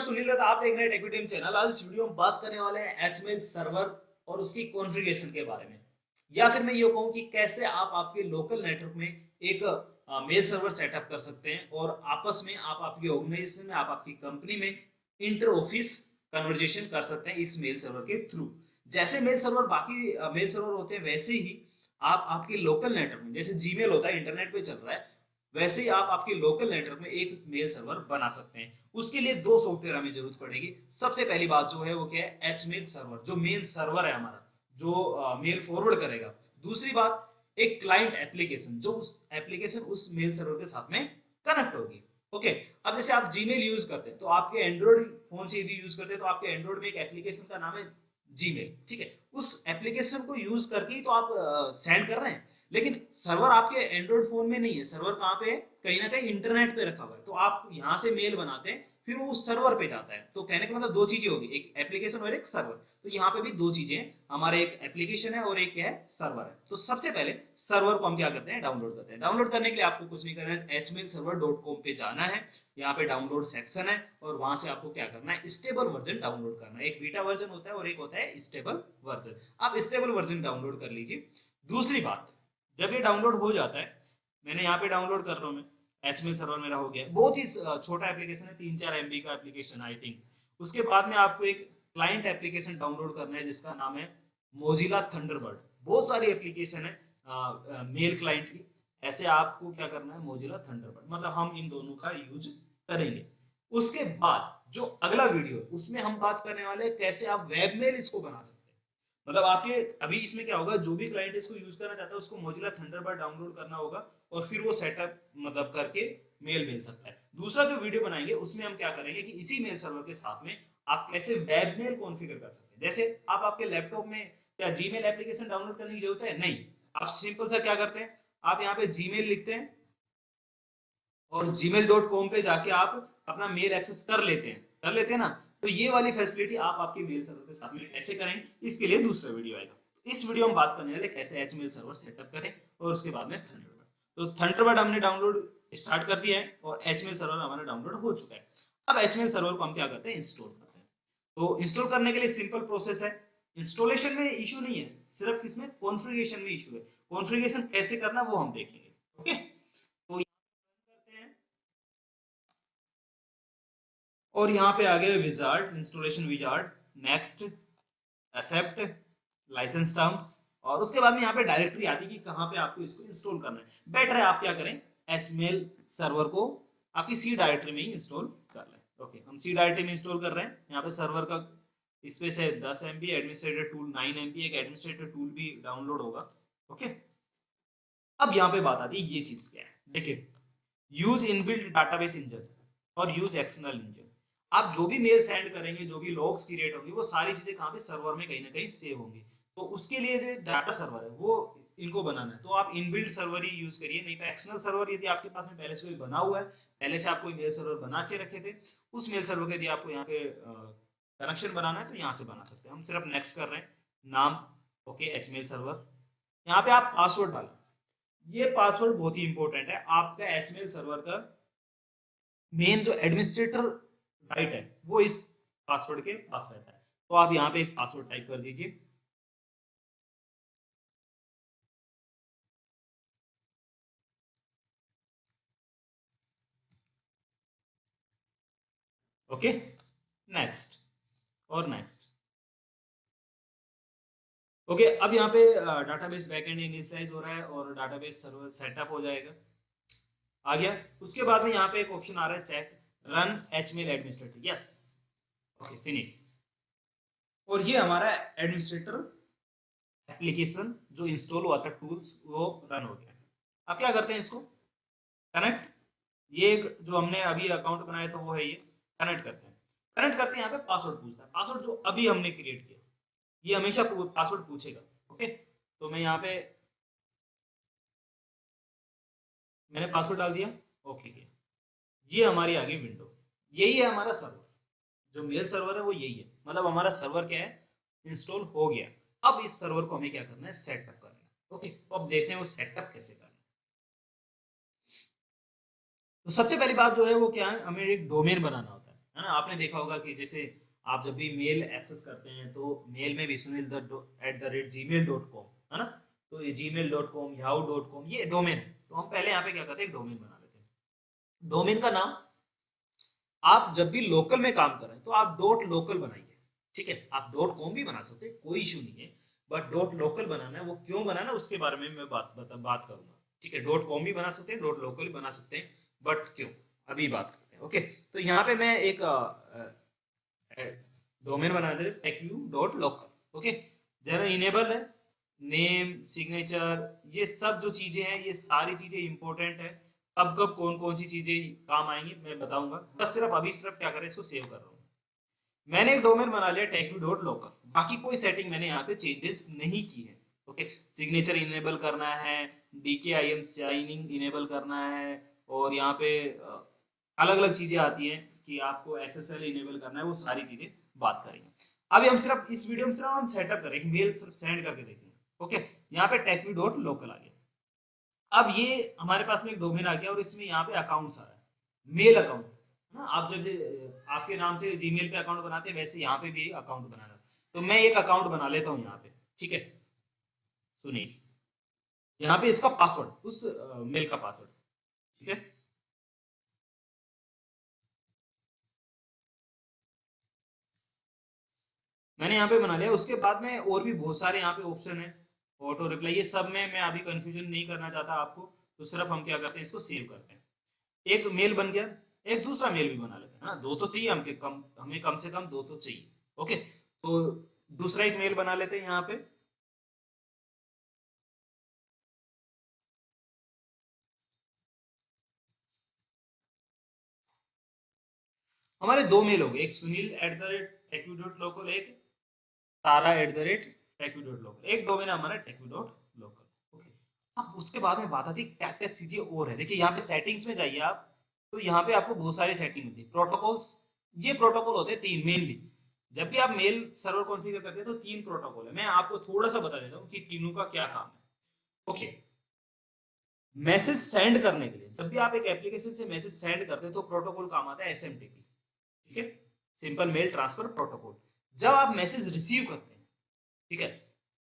सुनील दत्त, आप देख रहे हैं टेक्विटीम चैनल। आज इस वीडियो में बात करने वाले हैं एचमेल सर्वर और उसकी कॉन्फ़िगरेशन के बारे में, या फिर मैं ये कहूँ कि कैसे आप आपके लोकल नेटवर्क में एक मेल सर्वर सेटअप कर सकते हैं और आपस में आप आपकी ऑर्गेनाइजेशन में, आप आपकी कंपनी में इंटर ऑफिस कन्वर्जेशन कर सकते हैं इस मेल सर्वर के थ्रू। जैसे मेल सर्वर बाकी मेल सर्वर होते हैं, वैसे ही आप आपके लोकल नेटवर्क में, जैसे जीमेल होता है इंटरनेट पे चल रहा है, वैसे ही आप आपके लोकल नेटवर्क में एक मेल सर्वर बना सकते हैं। उसके लिए दो सॉफ्टवेयर हमें जरूरत पड़ेगी। सबसे पहली बात जो है वो क्या है, एच मेल सर्वर, जो मेल सर्वर है हमारा, जो मेल फॉरवर्ड करेगा। दूसरी बात, एक क्लाइंट एप्लीकेशन, जो उस एप्लीकेशन उस मेल सर्वर के साथ में कनेक्ट होगी। ओके, अब जैसे आप जीमेल यूज करते हैं तो आपके एंड्रॉइड फोन से यदि यूज करते हैं तो आपके एंड्रॉइड में एक एप्लीकेशन का नाम है जीमेल, ठीक है। उस एप्लीकेशन को यूज करके ही तो आप सेंड कर रहे हैं, लेकिन सर्वर आपके एंड्रॉइड फोन में नहीं है। सर्वर कहाँ पे है? कहीं ना कहीं इंटरनेट पे रखा हुआ है। तो आप यहाँ से मेल बनाते हैं, फिर वो उस सर्वर पे जाता है। तो कहने का मतलब दो चीजें होगी, एक एप्लीकेशन और एक सर्वर। तो यहाँ पे भी दो चीजें हैं, हमारे एक एप्लीकेशन है और एक क्या है, सर्वर है। तो सबसे पहले सर्वर को हम क्या करते हैं, डाउनलोड करते हैं। डाउनलोड करने के लिए आपको कुछ नहीं करना है, hmailserver.com पे जाना है। यहाँ पे डाउनलोड सेक्शन है और वहां से आपको क्या करना है, स्टेबल वर्जन डाउनलोड करना है। एक बीटा वर्जन होता है और एक होता है स्टेबल वर्जन। आप स्टेबल वर्जन डाउनलोड कर लीजिए। दूसरी बात, जब ये डाउनलोड हो जाता है, मैंने यहाँ पे डाउनलोड कर रहा हूँ, मैं एचमेल सर्वर मेरा हो गया। बहुत ही छोटा एप्लीकेशन है, 3-4 MB का एप्लीकेशन आई थिंक। उसके बाद में आपको एक क्लाइंट एप्लीकेशन डाउनलोड करना है जिसका नाम है मोजिला थंडरबर्ड। बहुत सारी एप्लीकेशन है मेल क्लाइंट की, ऐसे आपको क्या करना है, मोजिला थंडरबर्ड, मतलब हम इन दोनों का यूज करेंगे। उसके बाद जो अगला वीडियो, उसमें हम बात करने वाले हैं कैसे आप वेब मेल इसको बना सकते हैं। मतलब आपके अभी इसमें क्या होगा, जो भी क्लाइंट इसको यूज करना चाहता है उसको मोजिला थंडरबर्ड डाउनलोड करना होगा और फिर वो सेटअप मतलब करके मेल भेज सकता है। दूसरा जो वीडियो बनाएंगे उसमें हम क्या करेंगे कि इसी मेल सर्वर के साथ में आप कैसे वेब मेल कॉन्फ़िगर कर सकते हैं। जैसे आप आपके लैपटॉप में क्या जीमेल एप्लीकेशन डाउनलोड करने की जरूरत है? नहीं। आप सिंपल सा क्या करते हैं, आप यहाँ पे जीमेल लिखते हैं और gmail.com पे जाके आप अपना मेल एक्सेस कर लेते हैं ना। तो ये वाली फैसिलिटी आप आपके मेल सर्वर के साथ में कैसे करें, इसके लिए दूसरा वीडियो आएगा। इस वीडियो में बात करने वाले कैसे एचमेल सर्वर सेटअप करें और उसके बाद में थंडरबर्ड। तो थंडरबर्ड हमने डाउनलोड स्टार्ट कर दिया है और एचमेल सर्वर हमारा डाउनलोड हो चुका है। अब एचमेल सर्वर को हम क्या करते हैं, इंस्टॉल करते हैं। तो इंस्टॉल करने के लिए सिंपल प्रोसेस है। इंस्टॉलेशन में इशू नहीं है, सिर्फ किसमें, कॉन्फ़िगरेशन में इशू है। कॉन्फ़िगरेशन कैसे करना वो हम देखेंगे। ओके, तो करते हैं और यहाँ पे आ गए wizard, installation wizard, next, accept, licence terms, और उसके बाद में यहाँ पे डायरेक्टरी आती है कि कहाँ पे आपको इसको इंस्टॉल करना है। बेटर है आप क्या करें, एचमेल सर्वर को आपकी सी डायरेक्टरी में ही इंस्टॉल कर लें। ओके, हम सी डायरेक्टरी में इंस्टॉल कर रहे हैं। यहाँ पे सर्वर का स्पेस है 10 MB, एडमिनिस्ट्रेटर टूल 9 MB, एक एडमिनिस्ट्रेटर टूल भी डाउनलोड होगा। ओके, अब यहाँ पे बात आती है ये चीज क्या है, देखिए, यूज इनबिल्ट डाटाबेस इंजन और यूज एक्सटर्नल इंजन। आप जो भी मेल सेंड करेंगे, जो भी लॉग्स क्रिएट होंगे, वो सारी चीजें कहाँ पे, सर्वर में कहीं ना कहीं सेव होंगी। तो उसके लिए जो डाटा सर्वर है वो इनको बनाना है। तो आप इनबिल्ट सर्वर ही यूज करिए, नहीं तो एक्सटर्नल सर्वर यदि आपके पास में पहले से कोई बना हुआ है, पहले से आप कोई मेल सर्वर बना के रखे थे, उस मेल सर्वर के यदि आपको यहाँ पे कनेक्शन बनाना है तो यहाँ से बना सकते हैं। हम सिर्फ नेक्स्ट कर रहे हैं, नाम, ओके, एचमेल सर्वर। यहाँ पे आप पासवर्ड डालें। ये पासवर्ड बहुत ही इंपॉर्टेंट है। आपका एचमेल सर्वर का मेन जो एडमिनिस्ट्रेटर राइट है वो इस पासवर्ड के पास रहता है। तो आप यहाँ पे एक पासवर्ड टाइप कर दीजिए। ओके, नेक्स्ट और नेक्स्ट। ओके, अब यहाँ पे डाटाबेस बैकएंड इनिशियलाइज हो रहा है और डाटाबेस सर्वर सेटअप हो जाएगा, आ गया। उसके बाद में यहाँ पे एक ऑप्शन आ रहा है, चेक रन एचमेल एडमिनिस्ट्रेटर, यस, ओके, फिनिश। और ये हमारा एडमिनिस्ट्रेटर एप्लीकेशन जो इंस्टॉल हुआ था, टूल्स, वो रन हो गया। अब क्या करते हैं, इसको कनेक्ट, ये जो हमने अभी अकाउंट बनाया था वो है, ये कनेक्ट करते हैं। कनेक्ट करते हैं, यहाँ पे पासवर्ड पूछता है, पासवर्ड जो अभी हमने क्रिएट किया, ये हमेशा पासवर्ड पूछेगा। ओके, तो मैं यहाँ पे मैंने पासवर्ड डाल दिया, ओके किया। ये हमारी आ गई विंडो, यही है हमारा सर्वर, जो मेल सर्वर है वो यही है। मतलब हमारा सर्वर क्या है, इंस्टॉल हो गया। अब इस सर्वर को हमें क्या करना है, सेटअप करना है। ओके, तो अब देखते हैं वो सेटअप कैसे करना है। तो सबसे पहली बात जो है वो क्या है, हमें एक डोमेन बनाना होता है। है ना। आपने देखा होगा कि जैसे आप जब भी मेल एक्सेस करते हैं तो मेल में भी sunil@gmail.com, है ना। तो ये gmail.com, yahoo.com ये डोमेन है। तो हम पहले यहाँ पे क्या करते हैं, एक डोमेन बना लेते हैं। डोमेन का नाम, आप जब भी लोकल में काम कर रहे हैं तो आप डॉट लोकल बनाइए, ठीक है। आप डॉट कॉम भी बना सकते हैं, कोई इशू नहीं है, बट डॉट लोकल बनाना है। वो क्यों बनाना है उसके बारे में मैं बात करूंगा, ठीक है। डॉट कॉम भी बना सकते हैं, डॉट लोकल भी बना सकते हैं, बट क्यों, अभी बात करते हैं। ओके, तो यहाँ पे मैं एक डोमेन बना दे techview.local। ओके, जरा इनेबल है, नेम, सिग्नेचर, ये सब जो चीजें हैं ये सारी चीजें इंपॉर्टेंट है। कब कब कौन कौन सी चीजें काम आएंगी मैं बताऊंगा। बस सिर्फ अभी सिर्फ क्या करें, इसको सेव कर रहा हूँ। मैंने एक डोमेन बना लिया techview.local, बाकी कोई सेटिंग मैंने यहाँ पे चेंजेस नहीं की है। ओके, सिग्नेचर इनेबल करना है, DKIM साइनिंग इनेबल करना है, और यहाँ पे अलग अलग चीजें आती हैं कि आपको SSL इनेबल करना है, वो सारी चीजें बात करेंगे। अभी हम सिर्फ इस वीडियो में सिर्फ हम सेटअप करेंगे, मेल सिर्फ सेंड करके देखेंगे। ओके, यहाँ पे techview.local आ गया। अब ये हमारे पास में एक डोमेन आ गया और इसमें यहाँ पे अकाउंट्स आ रहा है, मेल अकाउंट ना। आप जब आपके नाम से जीमेल पे अकाउंट बनाते हैं वैसे यहाँ पे भी अकाउंट बनाना। तो मैं एक अकाउंट बना लेता हूँ यहाँ पे, ठीक है। सुनील, यहाँ पे इसका पासवर्ड, उस मेल का पासवर्ड, ठीक है। मैंने यहाँ पे बना लिया। उसके बाद में और भी बहुत सारे यहाँ पे ऑप्शन है, ऑटो रिप्लाई, ये सब में मैं अभी कंफ्यूजन नहीं करना चाहता आपको। तो सिर्फ हम क्या करते हैं, इसको सेव करते हैं। एक मेल बन गया, एक दूसरा मेल भी बना लेते हैं ना, दो तो चाहिए हमें कम से कम दो तो चाहिए। ओके, तो दूसरा एक मेल बना लेते हैं यहाँ पे। हमारे दो मेल हो गए, एक sunil@techview.local, एक tara@techview.local, एक डोमेन है हमारा techview.local। ओके, अब उसके बाद में बात आती है क्या क्या चीजें और है। देखिए यहाँ पे सेटिंग्स में जाइए आप, तो यहाँ पे आपको बहुत सारी सेटिंग मिलती है। प्रोटोकॉल्स, ये प्रोटोकॉल होते हैं तीन मेनली। जब भी आप मेल सर्वर कॉन्फ़िगर करते हैं तो तीन प्रोटोकॉल है, मैं आपको थोड़ा सा बता देता हूँ कि तीनों का क्या काम है। ओके, मैसेज सेंड करने के लिए, जब भी आप एक एप्लीकेशन से मैसेज सेंड करते हैं तो प्रोटोकॉल काम आता है SMTP, ठीक है, सिंपल मेल ट्रांसफर प्रोटोकॉल। जब आप मैसेज रिसीव करते हैं, ठीक है,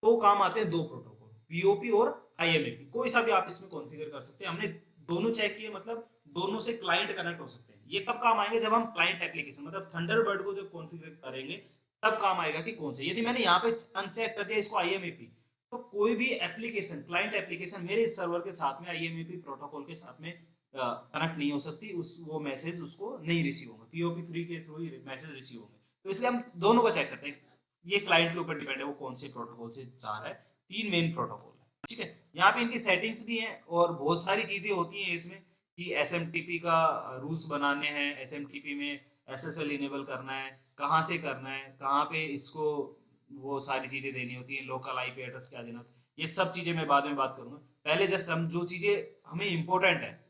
तो काम आते हैं दो प्रोटोकॉल, POP और IMAP। कोई सा भी आप इसमें कॉन्फ़िगर कर सकते हैं, हमने दोनों चेक किए, मतलब दोनों से क्लाइंट कनेक्ट हो सकते हैं। ये कब काम आएंगे, जब हम क्लाइंट एप्लीकेशन मतलब थंडरबर्ड को जब कॉन्फ़िगर करेंगे तब काम आएगा कि कौन सा। यदि मैंने यहाँ पे अनचेक कर दिया इसको IMAP, तो कोई भी एप्लीकेशन, क्लाइंट एप्लीकेशन मेरे इस सर्वर के साथ में IMAP प्रोटोकॉल के साथ में कनेक्ट नहीं हो सकती, उस वो मैसेज उसको नहीं रिसीव होंगे, POP फ्री के थ्रू ही मैसेज रिसीव होंगे। तो इसलिए हम दोनों को चेक करते हैं, ये क्लाइंट के ऊपर डिपेंड है वो कौन से प्रोटोकॉल से जा रहा है। तीन मेन प्रोटोकॉल है, ठीक है। यहाँ पे इनकी सेटिंग्स भी हैं और बहुत सारी चीजें होती हैं इसमें कि SMTP का रूल्स बनाने हैं, SMTP में SSL इनेबल करना है, कहाँ से करना है, कहाँ पे इसको वो सारी चीजें देनी होती है, लोकल IP एड्रेस क्या देना, ये सब चीजें मैं बाद में बात करूंगा। पहले जस्ट हम जो चीजें हमें इंपॉर्टेंट है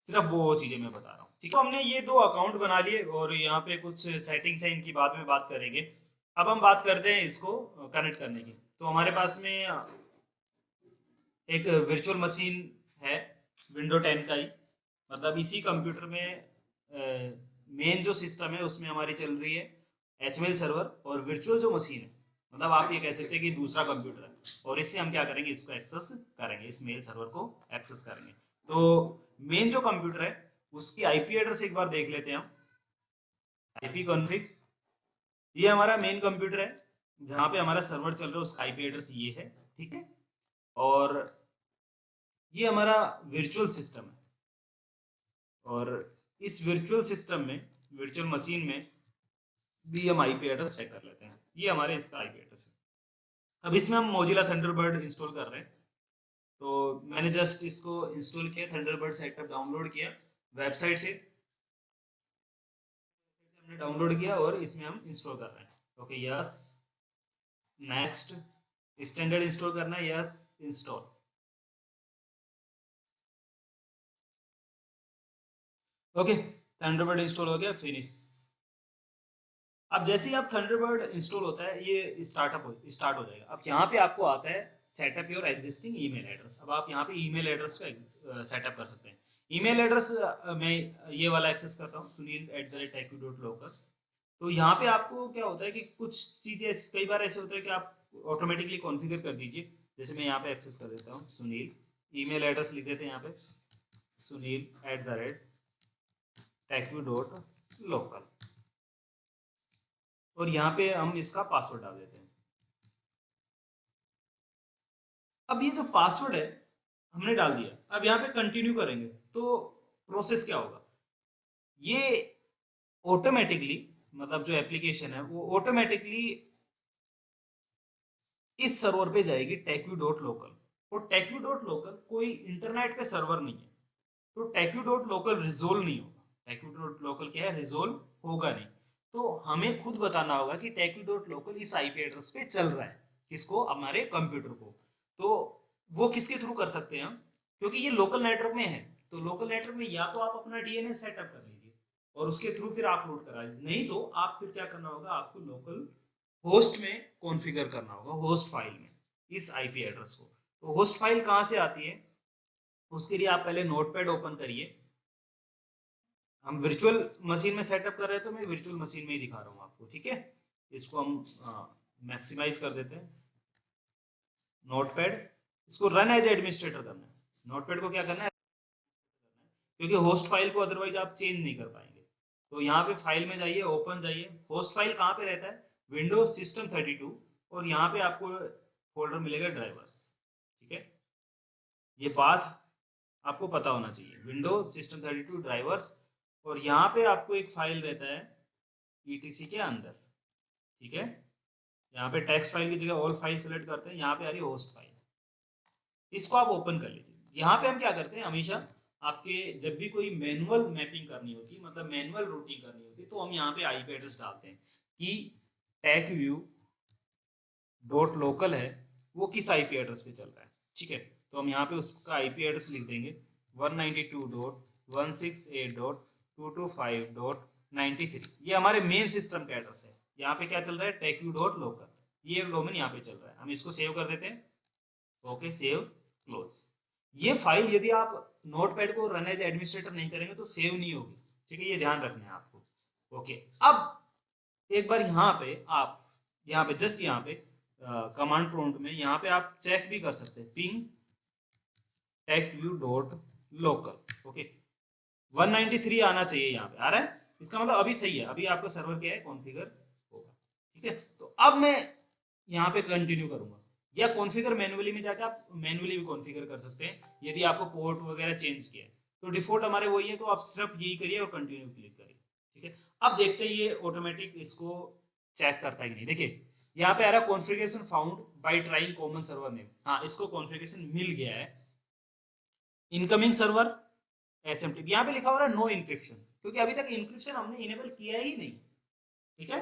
सिर्फ वो चीजें मैं बता रहा हूँ, ठीक है। तो हमने ये दो अकाउंट बना लिए और यहाँ पे कुछ सेटिंग्स है, इनकी बाद में बात करेंगे। अब हम बात करते हैं इसको कनेक्ट करने की। तो हमारे पास में एक वर्चुअल मशीन है, विंडो 10 का ही, मतलब इसी कंप्यूटर में मेन जो सिस्टम है उसमें हमारी चल रही है HML सर्वर, और वर्चुअल जो मशीन है मतलब आप ये कह सकते हैं कि दूसरा कंप्यूटर है, और इससे हम क्या करेंगे, इसको एक्सेस करेंगे, इस मेल सर्वर को एक्सेस करेंगे। तो मेन जो कंप्यूटर है उसकी IP एड्रेस एक बार देख लेते हैं हम। IP कॉन्फ़िग, ये हमारा मेन कंप्यूटर है जहाँ पे हमारा सर्वर चल रहा है, उसका IP एड्रेस ये है, ठीक है। और ये हमारा वर्चुअल सिस्टम है, और इस वर्चुअल सिस्टम में, वर्चुअल मशीन में भी हम IP एड्रेस चेक कर लेते हैं। ये हमारे इसका IP एड्रेस है। अब इसमें हम मोजिला थंडरबर्ड इंस्टॉल कर रहे हैं। तो मैंने जस्ट इसको इंस्टॉल किया, थंडरबर्ड सेटअप डाउनलोड किया वेबसाइट से, हमने डाउनलोड किया और इसमें हम इंस्टॉल कर रहे हैं। Okay, yes, next, standard install करना है, yes, install. Okay, Thunderbird install हो गया, फिनिश। अब जैसे ही आप थंडरबर्ड इंस्टॉल होता है ये स्टार्ट हो जाएगा। अब यहाँ पे आपको आता है setup your existing email address. अब आप यहाँ पे ईमेल एड्रेस को सेटअप कर सकते हैं। ईमेल एड्रेस मैं ये वाला एक्सेस करता हूँ, sunil@tech.local। तो यहाँ पे आपको क्या होता है कि कुछ चीजें कई बार ऐसे होता है कि आप ऑटोमेटिकली कॉन्फ़िगर कर दीजिए। जैसे मैं यहाँ पे एक्सेस कर देता हूँ सुनील, ईमेल एड्रेस लिख देते हैं यहाँ पे sunil@techview.local, और यहाँ पे हम इसका पासवर्ड डाल देते हैं। अब ये जो पासवर्ड है हमने डाल दिया, अब यहाँ पे कंटिन्यू करेंगे तो प्रोसेस क्या होगा, ये ऑटोमेटिकली, मतलब जो एप्लीकेशन है वो ऑटोमेटिकली इस सर्वर पे जाएगी techview.local, और techview.local कोई इंटरनेट पे सर्वर नहीं है, तो techview.local रिजोल्व नहीं होगा। techview.local क्या है, रिजोल्व होगा नहीं। तो हमें खुद बताना होगा कि techview.local इस आईपी एड्रेस पे चल रहा है, किसको, हमारे कंप्यूटर को। तो वो किसके थ्रू कर सकते हैं हम, क्योंकि ये लोकल नेटवर्क में है, तो लोकल नेटवर्क में या तो आप अपना डीएनएस सेटअप कर लीजिए और उसके थ्रू फिर आप लोड करा लीजिए, नहीं तो आप फिर क्या करना होगा, आपको लोकल होस्ट में कॉन्फ़िगर करना होगा, होस्ट फाइल में, इस आईपी एड्रेस को। तो होस्ट फाइल कहाँ से आती है, उसके लिए आप पहले नोटपैड ओपन करिए। हम वर्चुअल मशीन में सेटअप कर रहे हैं तो मैं वर्चुअल मशीन में ही दिखा रहा हूँ आपको, ठीक है। इसको हम मैक्सिमाइज कर देते हैं, नोटपैड, इसको रन एज एडमिनिस्ट्रेटर करना है। नोटपैड को क्या करना है, क्योंकि होस्ट फाइल को अदरवाइज आप चेंज नहीं कर पाएंगे। तो यहाँ पे फाइल में जाइए, ओपन जाइए, होस्ट फाइल कहाँ पे रहता है, विंडोज सिस्टम 32, और यहाँ पे आपको फोल्डर मिलेगा ड्राइवर्स, ठीक है। ये पाथ आपको पता होना चाहिए, विंडोज सिस्टम 32 ड्राइवर्स, और यहाँ पे आपको एक फाइल रहता है ईटीसी के अंदर, ठीक है। यहाँ पे टेक्स्ट फाइल की जगह ऑल फाइल सेलेक्ट करते हैं, यहाँ पे आ रही है होस्ट फाइल, इसको आप ओपन कर लीजिए। यहाँ पे हम क्या करते हैं, हमेशा आपके जब भी कोई मैनुअल मैपिंग करनी होती है, मतलब मैनुअल रूटिंग करनी होती है, तो हम यहाँ पे आईपी एड्रेस डालते हैं कि techview.local है वो किस आईपी एड्रेस पे चल रहा है, ठीक है। तो हम यहाँ पे उसका आईपी एड्रेस लिख देंगे 192.168.225.93, ये हमारे मेन सिस्टम का एड्रेस है। यहाँ पे क्या चल रहा है, techview.local, ये एक डोमेन यहाँ पे चल रहा है। हम इसको सेव कर देते हैं, ओके, सेव, क्लोज। ये फाइल यदि आप नोटपैड को रन एज एडमिनिस्ट्रेटर नहीं करेंगे तो सेव नहीं होगी, ठीक है, ये ध्यान रखना है आपको। ओके, अब एक बार यहाँ पे आप, यहाँ पे जस्ट यहाँ पे कमांड प्रॉम्प्ट में यहाँ पे आप चेक भी कर सकते हैं, पिंग techview.local, ओके, 193 आना चाहिए, यहाँ पे आ रहा है, इसका मतलब अभी सही है, अभी आपका सर्वर क्या है, कॉन्फ़िगर होगा, ठीक है। तो अब मैं यहाँ पे कंटिन्यू करूंगा, या कॉन्फ़िगर मैन्युअली में जाकर आप मैन्युअली भी कॉन्फ़िगर कर सकते हैं यदि आपको पोर्ट वगैरह चेंज किया है। तो डिफॉल्ट हमारे वही है, तो आप सिर्फ यही करिए और कंटिन्यू क्लिक करिए, ठीक है। अब देखते हैं ये ऑटोमेटिक इसको चेक करता है कि नहीं। देखिए यहाँ पे आ रहा है configuration found by trying common server name, हाँ इसको कॉन्फ़िगरेशन मिल गया है। इनकमिंग सर्वर एसएमटीपी, यहाँ पे लिखा हो रहा है नो इंक्रिप्शन, क्योंकि अभी तक इंक्रिप्शन हमने इनेबल किया ही नहीं, ठीक है।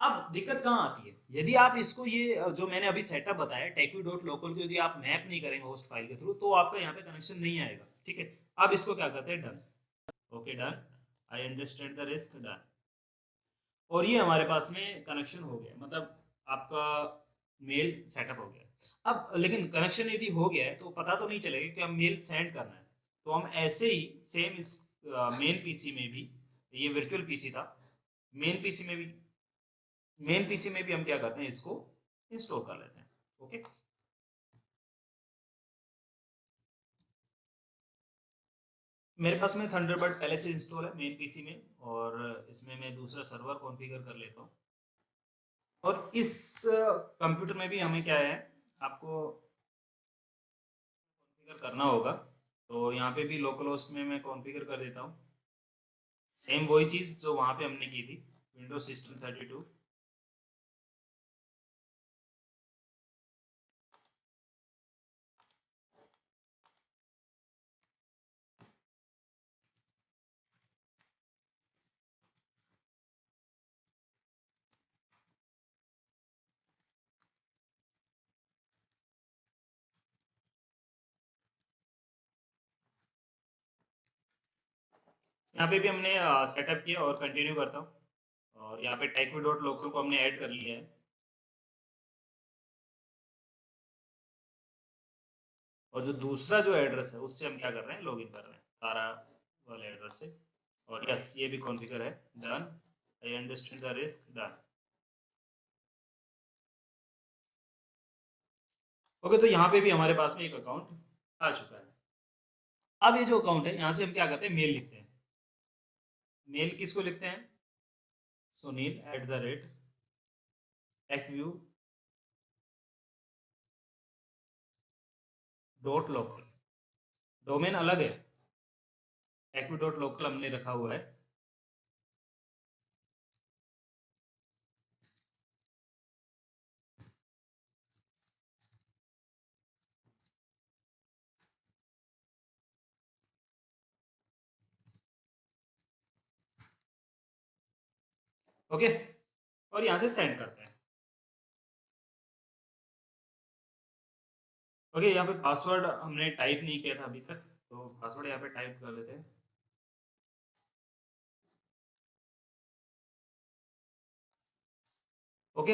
अब दिक्कत कहाँ आती है, यदि आप इसको ये जो मैंने अभी सेटअप बताया techview.local को यदि आप मैप नहीं करेंगे होस्ट फाइल के थ्रू, तो आपका यहाँ पे कनेक्शन नहीं आएगा, ठीक है। अब इसको क्या करते हैं, done, okay done, I understand the risk, done, और ये हमारे पास में कनेक्शन हो गया, मतलब आपका मेल सेटअप हो गया। अब लेकिन कनेक्शन यदि हो गया है तो पता तो नहीं चलेगा कि हम मेल सेंड करना है, तो हम ऐसे ही सेम इस मेन पीसी में भी, ये वर्चुअल पीसी था, मेन पीसी में भी, मेन पीसी में भी हम क्या करते हैं, इसको इंस्टॉल कर लेते हैं, ओके। मेरे पास में थंडरबर्ड पहले से इंस्टॉल है मेन पीसी में, और इसमें मैं दूसरा सर्वर कॉन्फ़िगर कर लेता हूँ। और इस कंप्यूटर में भी हमें क्या है, आपको कॉन्फ़िगर करना होगा, तो यहाँ पे भी लोकल होस्ट में मैं कॉन्फ़िगर कर देता हूँ, सेम वही चीज़ जो वहाँ पे हमने की थी, विंडोज सिस्टम 32। यहाँ पे भी हमने सेटअप किया और कंटिन्यू करता हूँ, और यहाँ पे techview.local को हमने ऐड कर लिया है, और जो दूसरा जो एड्रेस है उससे हम क्या कर रहे हैं, लॉगिन कर रहे हैं, तारा वाले एड्रेस से। और यस, ये भी कॉन्फ़िगर है, done. I understand the risk, done. Okay, तो यहाँ पे भी हमारे पास में एक अकाउंट आ चुका है। अब ये जो अकाउंट है, यहाँ से हम क्या करते हैं, मेल लिखते हैं। मेल किसको लिखते हैं, sunil@acview.local। डोमेन अलग है, acview.local हमने रखा हुआ है। ओके, और यहाँ से सेंड करते हैं। ओके, यहाँ पे पासवर्ड हमने टाइप नहीं किया था अभी तक, तो पासवर्ड यहाँ पे टाइप कर लेते हैं। ओके,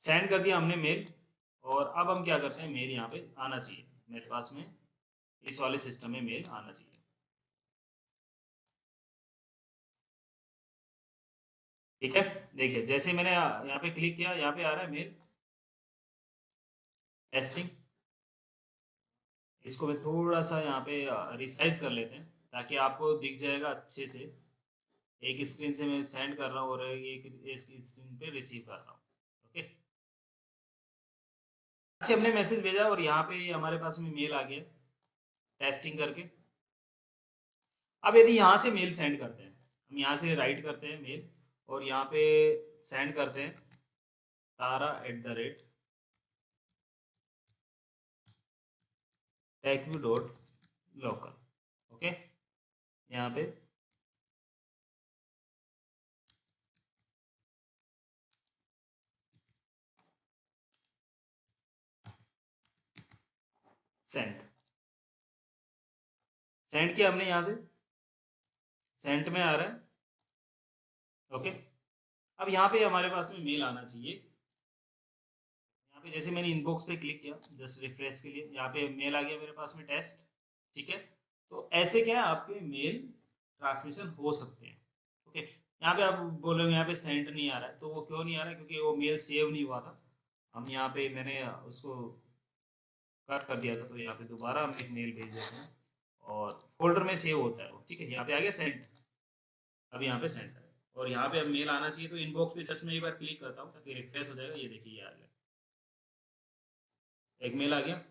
सेंड कर दिया हमने मेल। और अब हम क्या करते हैं, मेल यहाँ पे आना चाहिए मेरे पास में, इस वाले सिस्टम में मेल आना चाहिए। ठीक है, देखिए जैसे मैंने यहाँ पे क्लिक किया, यहाँ पे आ रहा है मेल टेस्टिंग। इसको मैं थोड़ा सा यहाँ पे रिसाइज कर लेते हैं ताकि आपको दिख जाएगा अच्छे से। एक स्क्रीन से मैं सेंड कर रहा हूँ और एक स्क्रीन पे रिसीव कर रहा हूँ। ओके, अच्छा, हमने मैसेज भेजा और यहाँ पे हमारे पास में मेल आ गया टेस्टिंग करके। अब यदि यहाँ से मेल सेंड करते हैं, हम यहाँ से राइट करते हैं मेल और यहाँ पे सेंड करते हैं tara@techview.local। ओके, यहाँ पे सेंड सेंड किया हमने, यहाँ से सेंड में आ रहा है। ओके, अब यहाँ पे हमारे पास में मेल आना चाहिए। यहाँ पे जैसे मैंने इनबॉक्स पे क्लिक किया जस्ट रिफ्रेश के लिए, यहाँ पे मेल आ गया मेरे पास में टेस्ट। ठीक है, तो ऐसे क्या है, आपके मेल ट्रांसमिशन हो सकते हैं। ओके, यहाँ पे आप बोलोगे यहाँ पे सेंड नहीं आ रहा है, तो वो क्यों नहीं आ रहा है, क्योंकि वो मेल सेव नहीं हुआ था। हम यहाँ पे मैंने उसको कट कर दिया था, तो यहाँ पे दोबारा हम एक मेल भेज देते हैं और फोल्डर में सेव होता है वो। ठीक है, यहाँ पे आ गया सेंड। अब यहाँ पे सेंड है और यहाँ पे अब मेल आना चाहिए, तो इनबॉक्स पे जस्ट मैं एक बार क्लिक करता हूँ ताकि रिफ्रेश हो जाएगा। ये देखिए, ये आ गया, एक मेल आ गया।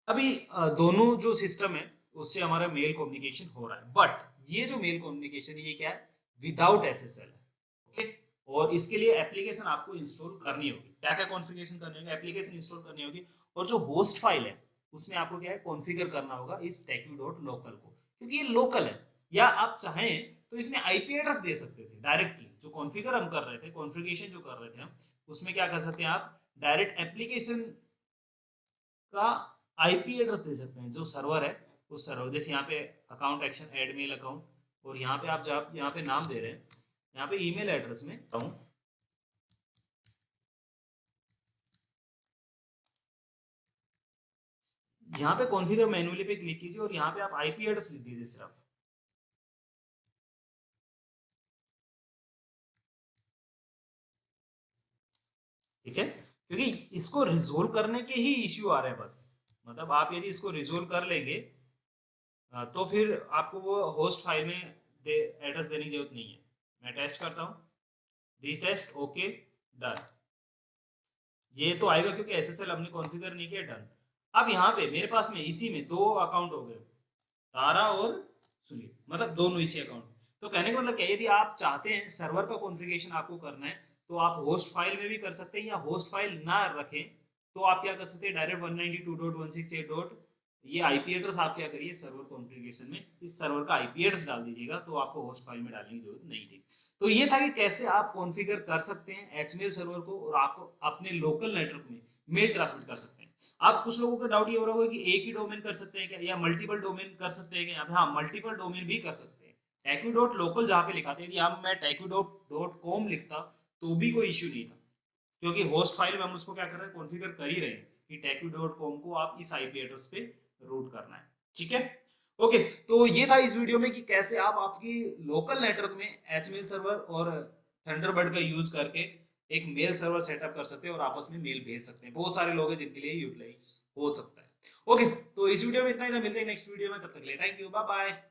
अभी दोनों जो सिस्टम है उससे हमारा मेल कम्युनिकेशन हो रहा है, बट ये जो मेल कम्युनिकेशन ये क्या है, विदाउट एसएसएल है। ओके, और इसके लिए एप्लीकेशन आपको इंस्टॉल करनी होगी। क्या क्या कॉन्फ़िगरेशन करनी होगी, एप्लीकेशन इंस्टॉल करनी होगी, और जो होस्ट फाइल है उसमें आपको क्या है, कॉन्फ़िगर करना होगा इस techview.local को, क्योंकि ये लोकल है। या आप चाहें तो इसमें आईपी एड्रेस दे सकते थे डायरेक्टली, जो कॉन्फ़िगर हम कर रहे थे, कॉन्फ़िगरेशन जो कर रहे थे हम, उसमें क्या कर सकते हैं, आप डायरेक्ट एप्लीकेशन का आईपी एड्रेस दे सकते हैं, जो सर्वर है उस सर्वर। जैसे यहाँ पे account action add mail account, और यहाँ पे आप जब यहाँ पे नाम दे रहे हैं, यहाँ पे ईमेल एड्रेस में हूँ, यहाँ पे कॉन्फ़िगर मैन्युअली पे क्लिक कीजिए और यहाँ पे आप आईपी एड्रेस लिख दीजिए सिर्फ। ठीक है, क्योंकि इसको रिजोल्व करने के ही इश्यू आ रहे हैं बस। मतलब आप यदि इसको रिजोल्व कर लेंगे तो फिर आपको वो होस्ट फाइल में एड्रेस देने की जरूरत नहीं है। मैं टेस्ट करता हूँ, रीटेस्ट, ओके, डन। ये तो आएगा क्योंकि एसएसएल हमने कॉन्फ़िगर नहीं किया, डन। अब यहाँ पे मेरे पास में इसी में दो अकाउंट हो गए, तारा और सुनील, मतलब दोनों इसी अकाउंट। तो कहने का मतलब क्या, यदि आप चाहते हैं सर्वर का कॉन्फ़िगरेशन आपको करना है, तो आप होस्ट फाइल में भी कर सकते हैं, या होस्ट फाइल ना रखें तो आप क्या कर सकते हैं, डायरेक्ट 192.168. ये आईपी एड्रेस आप क्या करिए, सर्वर कॉन्फ़िगरेशन में इस सर्वर का आईपी एड्रेस डाल दीजिएगा, तो आपको होस्ट फाइल में डालने की जरूरत नहीं थी। तो ये था कि कैसे आप कॉन्फ़िगर कर सकते हैं एचमेल सर्वर को, और आप अपने लोकल नेटवर्क में मेल ट्रांसमिट कर सकते हैं। आप कुछ लोगों का डाउट ये हो रहा होगा कि एक ही डोमेन कर सकते हैं क्या, या मल्टीपल डोमेन कर सकते हैं क्या, यहाँ पे हाँ, मल्टीपल डोमेन भी कर सकते हैं। techview.local जहाँ पे लिखा था, यदि यहाँ मैं techview.com लिखता तो भी कोई इश्यू नहीं था, क्योंकि होस्ट फाइल में हम उसको क्या कर रहे हैं, कॉन्फ़िगर कर ही रहे हैं कि techview.com को आप इस आईपी एड्रेस पे रूट करना है। ठीक है, ओके, तो ये था इस वीडियो में कि कैसे आप आपकी लोकल नेटवर्क में एचमेल सर्वर और थंडरबर्ड का यूज करके एक मेल सर्वर सेटअप कर सकते हैं और आपस में मेल भेज सकते हैं। बहुत सारे लोग हैं जिनके लिए यूटिलाइज हो सकता है। ओके, तो इस वीडियो में इतना ही था, मिलते हैं नेक्स्ट वीडियो में, तब तक के लिए थैंक यू, बाय बाय।